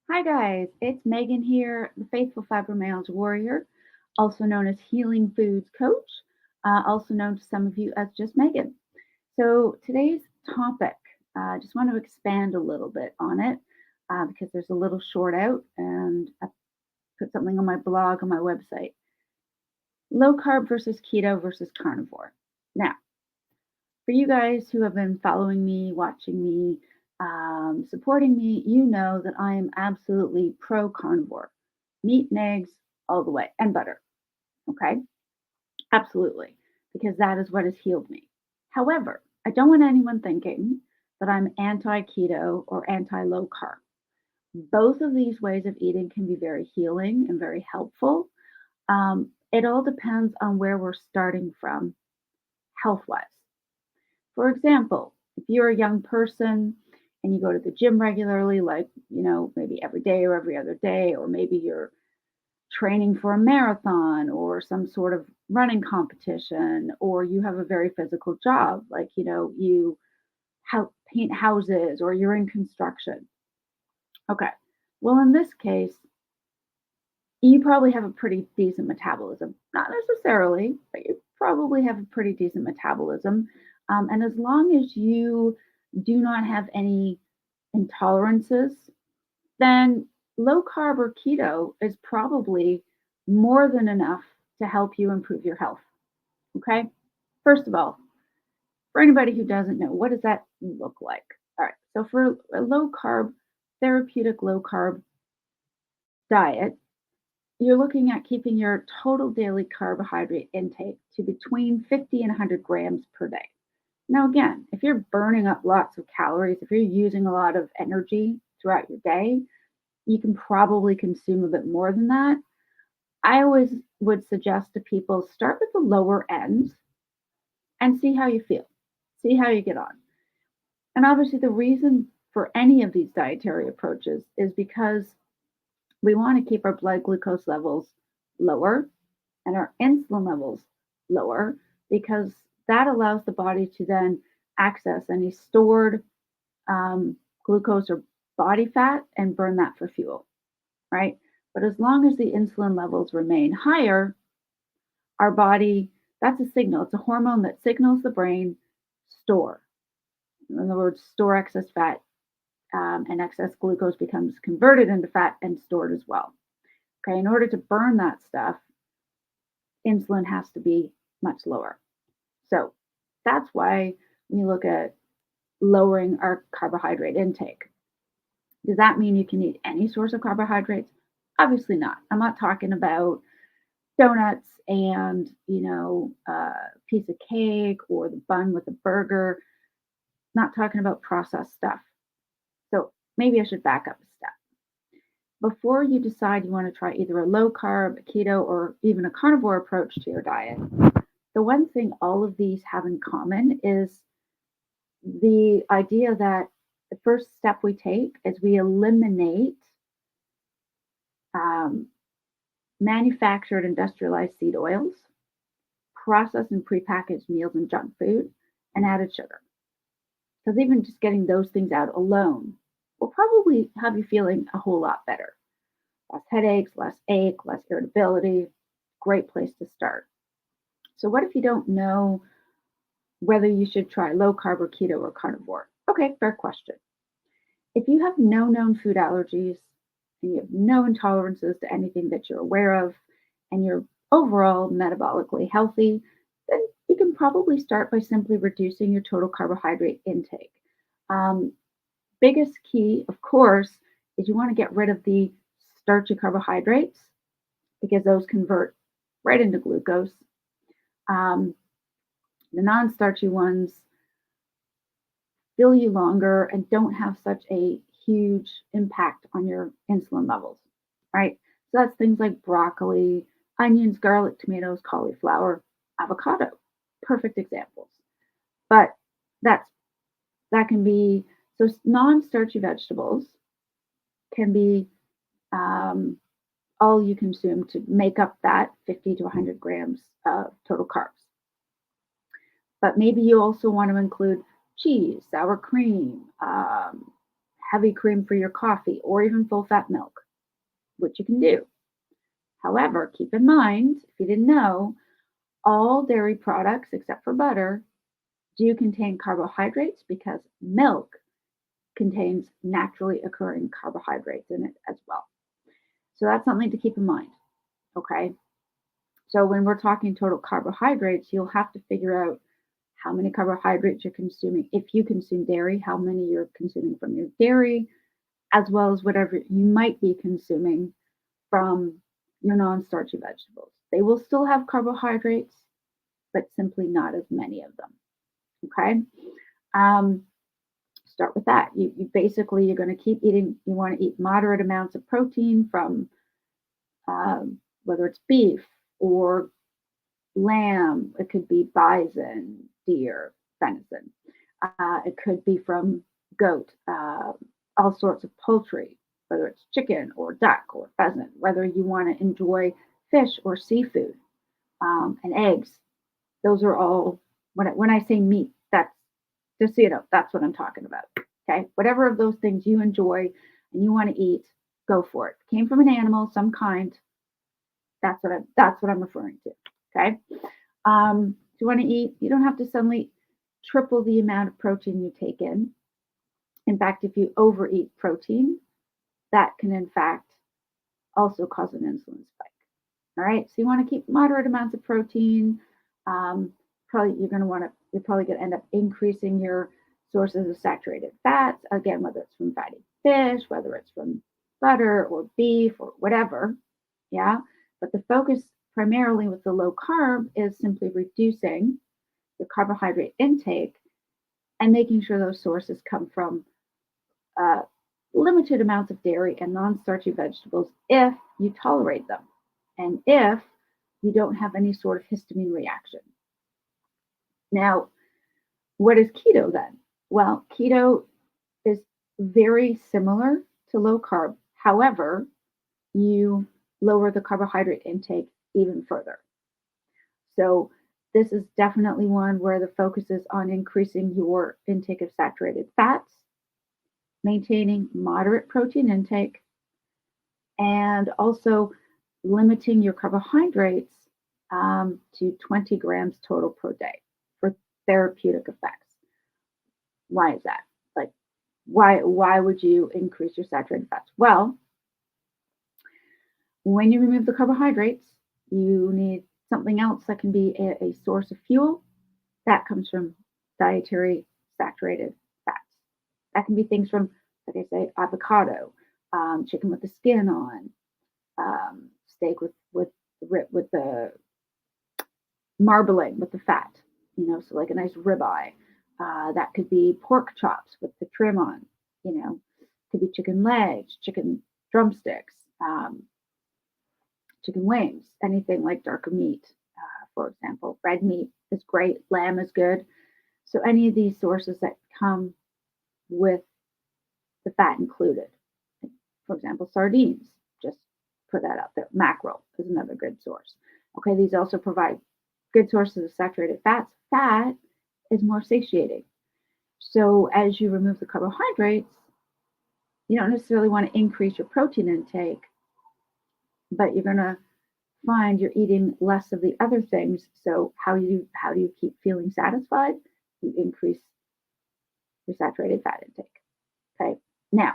Hi guys, it's Megan here, the Faithful Fibromyalgia Warrior, also known as Healing Foods Coach, also known to some of you as just Megan. So today's topic, I just want to expand a little bit on it because there's a little short out and I put something on my blog on my website. Low carb versus keto versus carnivore. Now, for you guys who have been following me, watching me, supporting me, you know that I am absolutely pro carnivore. Meat and eggs all the way, and butter. Okay? Absolutely. Because that is what has healed me. However, I don't want anyone thinking that I'm anti keto or anti low carb. Both of these ways of eating can be very healing and very helpful. It all depends on where we're starting from health wise. For example, if you're a young person and you go to the gym regularly, like, maybe every day or every other day, or maybe you're training for a marathon or some sort of running competition, or you have a very physical job, like, you help paint houses or you're in construction. Okay. Well, in this case, you probably have a pretty decent metabolism. Not necessarily, but you probably have a pretty decent metabolism. And as long as you do not have any intolerances, then low carb or keto is probably more than enough to help you improve your health. Okay. First of all, for anybody who doesn't know, what does that look like? All right. So for a low carb, therapeutic low carb diet, you're looking at keeping your total daily carbohydrate intake to between 50 and 100 grams per day. Now, again, if you're burning up lots of calories, if you're using a lot of energy throughout your day, you can probably consume a bit more than that. I always would suggest to people start with the lower ends and see how you feel, see how you get on. And obviously, the reason for any of these dietary approaches is because we want to keep our blood glucose levels lower and our insulin levels lower because that allows the body to then access any stored glucose or body fat and burn that for fuel, right? But as long as the insulin levels remain higher, our body, that's a signal. It's a hormone that signals the brain store. In other words, store excess fat, and excess glucose becomes converted into fat and stored as well. Okay, in order to burn that stuff, insulin has to be much lower. So that's why we look at lowering our carbohydrate intake. Does that mean you can eat any source of carbohydrates? Obviously not. I'm not talking about donuts and, a piece of cake or the bun with a burger. Not talking about processed stuff. So maybe I should back up a step. Before you decide you want to try either a low carb, a keto, or even a carnivore approach to your diet, the one thing all of these have in common is the idea that the first step we take is we eliminate um, manufactured industrialized seed oils, processed and prepackaged meals and junk food, and added sugar. Because even just getting those things out alone will probably have you feeling a whole lot better. Less headaches, less ache, less irritability. Great place to start. So, what if you don't know whether you should try low carb or keto or carnivore? Okay, fair question. If you have no known food allergies and you have no intolerances to anything that you're aware of, and you're overall metabolically healthy, then you can probably start by simply reducing your total carbohydrate intake. Um, Biggest key, of course, is you want to get rid of the starchy carbohydrates because those convert right into glucose. Um, the non starchy ones fill you longer and don't have such a huge impact on your insulin levels, right? So that's things like broccoli, onions, garlic, tomatoes, cauliflower, avocado. Perfect examples. But that's that can be so non-starchy vegetables can be um, all you consume to make up that 50 to 100 grams of total carbs. But maybe you also want to include cheese, sour cream, heavy cream for your coffee, or even full fat milk, which you can do. However, keep in mind, if you didn't know, all dairy products except for butter do contain carbohydrates because milk contains naturally occurring carbohydrates in it as well. So that's something to keep in mind. Okay. So when we're talking total carbohydrates, you'll have to figure out how many carbohydrates you're consuming. If you consume dairy, how many you're consuming from your dairy, as well as whatever you might be consuming from your non-starchy vegetables. They will still have carbohydrates, but simply not as many of them. Okay. Um, Start with that. You basically, you're going to keep eating. You want to eat moderate amounts of protein from whether it's beef or lamb. It could be bison, deer, venison. It could be from goat, all sorts of poultry, whether it's chicken or duck or pheasant, whether you want to enjoy fish or seafood, and eggs. Those are all, when I say meat, that's just so you know, that's what I'm talking about. Okay. Whatever of those things you enjoy and you want to eat, go for it. Came from an animal, some kind. That's what I'm referring to. Okay. If you want to eat, you don't have to suddenly triple the amount of protein you take in. In fact, if you overeat protein, that can in fact also cause an insulin spike. All right. So you want to keep moderate amounts of protein. Probably you're probably going to end up increasing your sources of saturated fats. Again, whether it's from fatty fish, whether it's from butter or beef or whatever. Yeah. But the focus primarily with the low carb is simply reducing the carbohydrate intake and making sure those sources come from uh, limited amounts of dairy and non-starchy vegetables if you tolerate them and if you don't have any sort of histamine reaction. Now, what is keto then? Well, keto is very similar to low carb. However, you lower the carbohydrate intake even further. So, this is definitely one where the focus is on increasing your intake of saturated fats, maintaining moderate protein intake, and also limiting your carbohydrates to 20 grams total per day for therapeutic effects. Why is that? Like, why would you increase your saturated fats? Well, when you remove the carbohydrates, you need something else that can be a source of fuel. That comes from dietary saturated fats. That can be things from, like I say, avocado, chicken with the skin on, steak with the marbling with the fat, so like a nice ribeye. That could be pork chops with the trim on, could be chicken legs, chicken drumsticks, chicken wings, anything like darker meat, for example. Red meat is great, lamb is good. So any of these sources that come with the fat included. For example, sardines, just put that out there. Mackerel is another good source. Okay, these also provide good sources of saturated fats. Fat is more satiating. So as you remove the carbohydrates, you don't necessarily want to increase your protein intake, but you're going to find you're eating less of the other things. So how do you keep feeling satisfied? You increase your saturated fat intake. Okay. Now,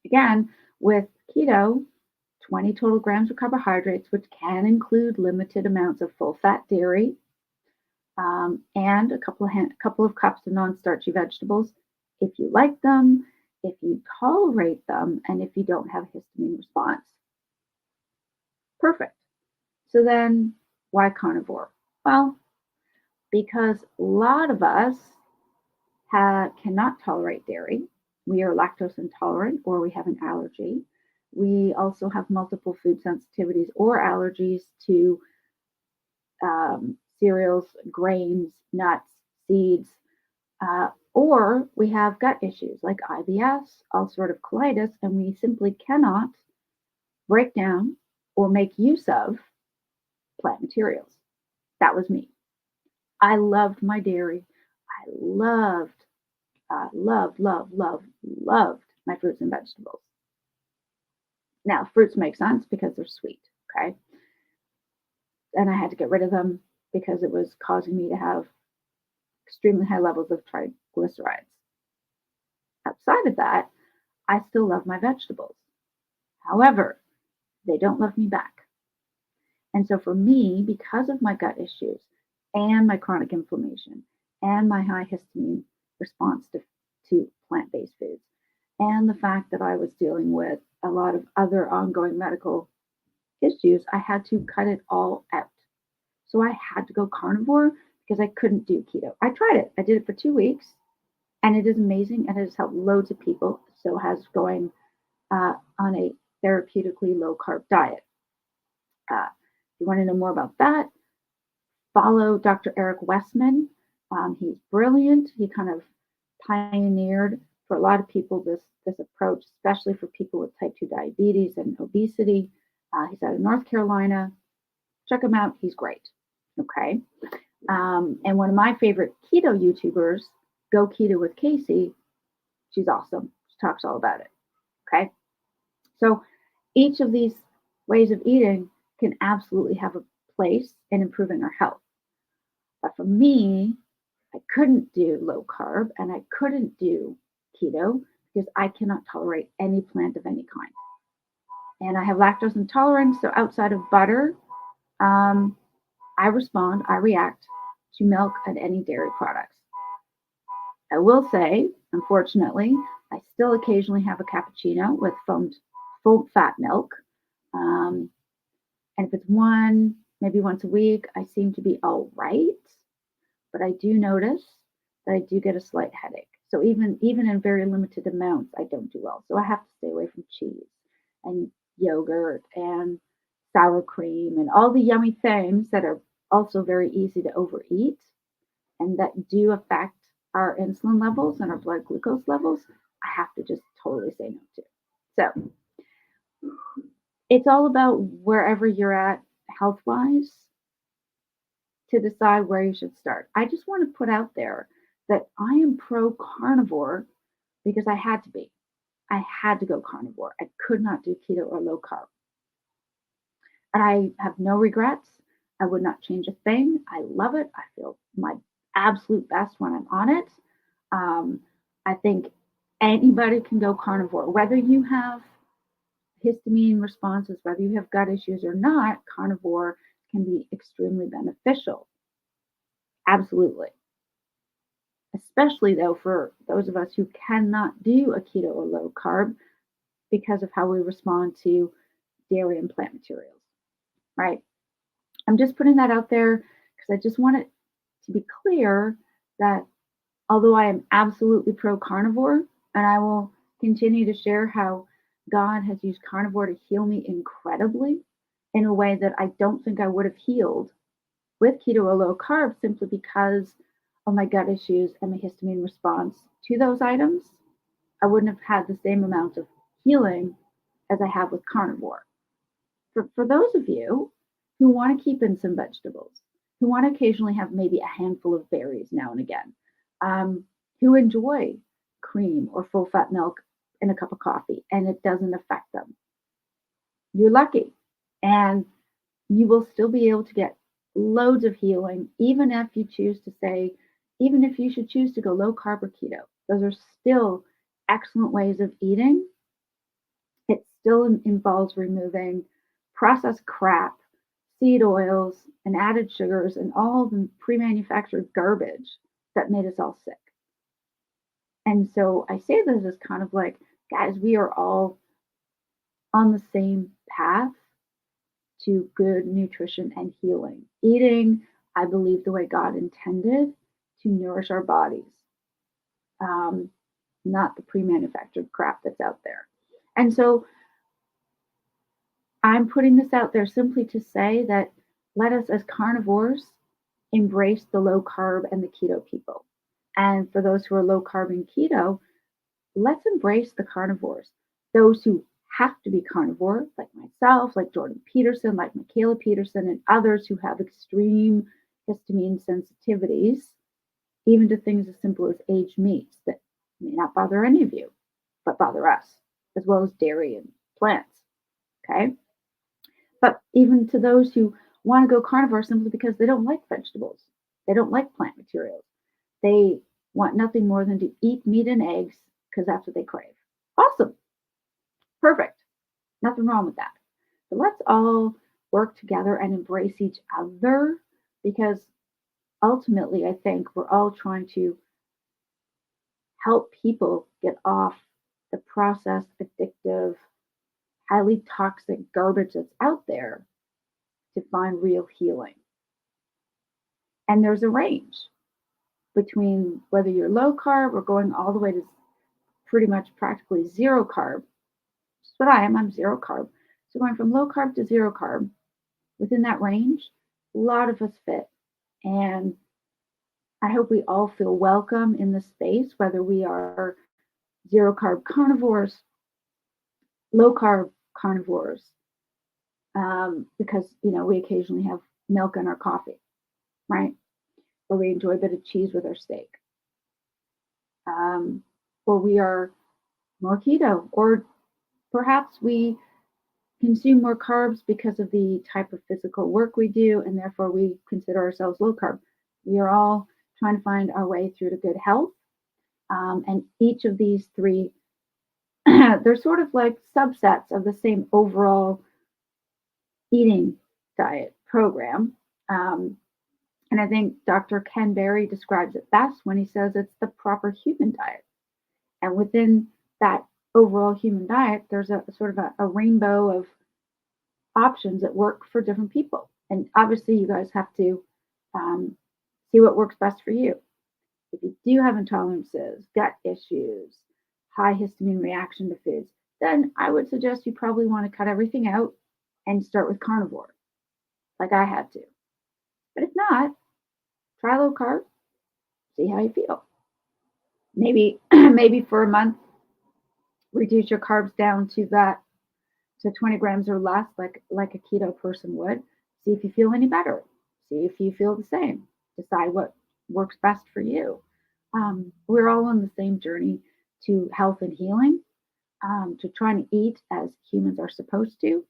again, with keto, 20 total grams of carbohydrates, which can include limited amounts of full fat dairy, and a couple of cups of non-starchy vegetables, if you like them, if you tolerate them, and if you don't have a histamine response. Perfect. So then, why carnivore? Well, because a lot of us cannot tolerate dairy. We are lactose intolerant or we have an allergy. We also have multiple food sensitivities or allergies to cereals, grains, nuts, seeds, or we have gut issues like IBS, ulcerative colitis, and we simply cannot break down or make use of plant materials. That was me. I loved my dairy. I loved my fruits and vegetables. Now, fruits make sense because they're sweet, okay? And I had to get rid of them because it was causing me to have extremely high levels of triglycerides. Outside of that, I still love my vegetables. However, they don't love me back. And so for me, because of my gut issues and my chronic inflammation and my high histamine response to plant based foods, and the fact that I was dealing with a lot of other ongoing medical issues, I had to cut it all out. So I had to go carnivore because I couldn't do keto. I tried it. I did it for 2 weeks, and it is amazing, and it has helped loads of people. So has going on a therapeutically low carb diet. If you want to know more about that, follow Dr. Eric Westman. He's brilliant. He kind of pioneered for a lot of people this approach, especially for people with type 2 diabetes and obesity. He's out of North Carolina. Check him out. He's great. Okay. And one of my favorite keto YouTubers, Go Keto with Casey, she's awesome. She talks all about it. Okay. So each of these ways of eating can absolutely have a place in improving our health. But for me, I couldn't do low carb and I couldn't do keto because I cannot tolerate any plant of any kind. And I have lactose intolerance, so outside of butter, I react to milk and any dairy products. I will say, unfortunately, I still occasionally have a cappuccino with full fat milk. And if it's maybe once a week, I seem to be all right. But I do notice that I do get a slight headache. So even in very limited amounts, I don't do well. So I have to stay away from cheese and yogurt and sour cream and all the yummy things that are also very easy to overeat and that do affect our insulin levels and our blood glucose levels. I have to just totally say no to. So it's all about wherever you're at health-wise to decide where you should start. I just want to put out there that I am pro carnivore because I had to be. I had to go carnivore. I could not do keto or low carb. And I have no regrets. I would not change a thing. I love it. I feel my absolute best when I'm on it. I think anybody can go carnivore, whether you have histamine responses, whether you have gut issues or not, carnivore can be extremely beneficial. Absolutely. Especially though for those of us who cannot do a keto or low carb because of how we respond to dairy and plant materials, right? I'm just putting that out there because I just want it to be clear that although I am absolutely pro carnivore, and I will continue to share how God has used carnivore to heal me incredibly in a way that I don't think I would have healed with keto or low carb simply because of my gut issues and my histamine response to those items, I wouldn't have had the same amount of healing as I have with carnivore. For those of you who want to keep in some vegetables, who want to occasionally have maybe a handful of berries now and again, who enjoy cream or full fat milk in a cup of coffee and it doesn't affect them, you're lucky. And you will still be able to get loads of healing, even if you should choose to go low carb or keto. Those are still excellent ways of eating. It still involves removing processed crap, seed oils, and added sugars, and all the pre-manufactured garbage that made us all sick. And so I say this as kind of like, guys, we are all on the same path to good nutrition and healing. Eating, I believe, the way God intended to nourish our bodies, not the pre-manufactured crap that's out there. And so I'm putting this out there simply to say that let us as carnivores embrace the low carb and the keto people. And for those who are low carb and keto, let's embrace the carnivores. Those who have to be carnivore, like myself, like Jordan Peterson, like Michaela Peterson, and others who have extreme histamine sensitivities, even to things as simple as aged meats that may not bother any of you. but bother us, as well as dairy and plants. Okay. But even to those who want to go carnivore simply because they don't like vegetables, they don't like plant materials, they want nothing more than to eat meat and eggs because that's what they crave. Awesome. Perfect. Nothing wrong with that. But let's all work together and embrace each other because ultimately, I think we're all trying to help people get off the processed, addictive, highly toxic garbage that's out there to find real healing. And there's a range between whether you're low carb or going all the way to pretty much practically zero carb. That's what I am. I'm zero carb. So going from low carb to zero carb, within that range, a lot of us fit. And I hope we all feel welcome in the space, whether we are zero carb carnivores, low carb carnivores, because we occasionally have milk in our coffee, right? Or we enjoy a bit of cheese with our steak, or we are more keto, or perhaps we consume more carbs because of the type of physical work we do, and therefore we consider ourselves low carb. We are all trying to find our way through to good health, and each of these three, they're sort of like subsets of the same overall eating diet program. And I think Dr. Ken Berry describes it best when he says it's the proper human diet. And within that overall human diet, there's a sort of a rainbow of options that work for different people. And obviously, you guys have to see what works best for you. If you do have intolerances, gut issues, high histamine reaction to foods, then I would suggest you probably want to cut everything out and start with carnivore, like I had to. But if not, try low carb, see how you feel. Maybe maybe for a month, reduce your carbs down to 20 grams or less, like a keto person would. See if you feel any better. See if you feel the same. Decide what works best for you. We're all on the same journey to health and healing, to trying to eat as humans are supposed to.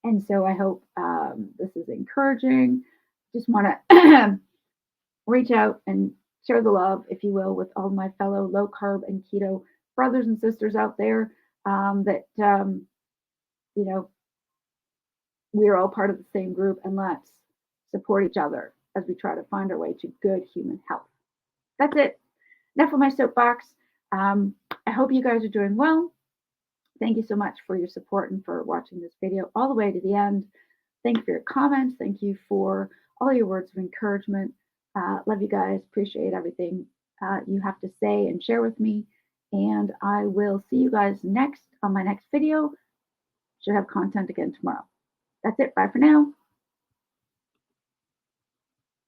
And so I hope this is encouraging. Just want to reach out and share the love, if you will, with all my fellow low carb and keto brothers and sisters out there, that, you know, we're all part of the same group, and let's support each other as we try to find our way to good human health. That's it. Enough of my soapbox. I hope you guys are doing well. Thank you so much for your support and for watching this video all the way to the end. Thank you for your comments. Thank you for all your words of encouragement. Love you guys. Appreciate everything you have to say and share with me. And I will see you guys next on my next video. Should have content again tomorrow. That's it. Bye for now.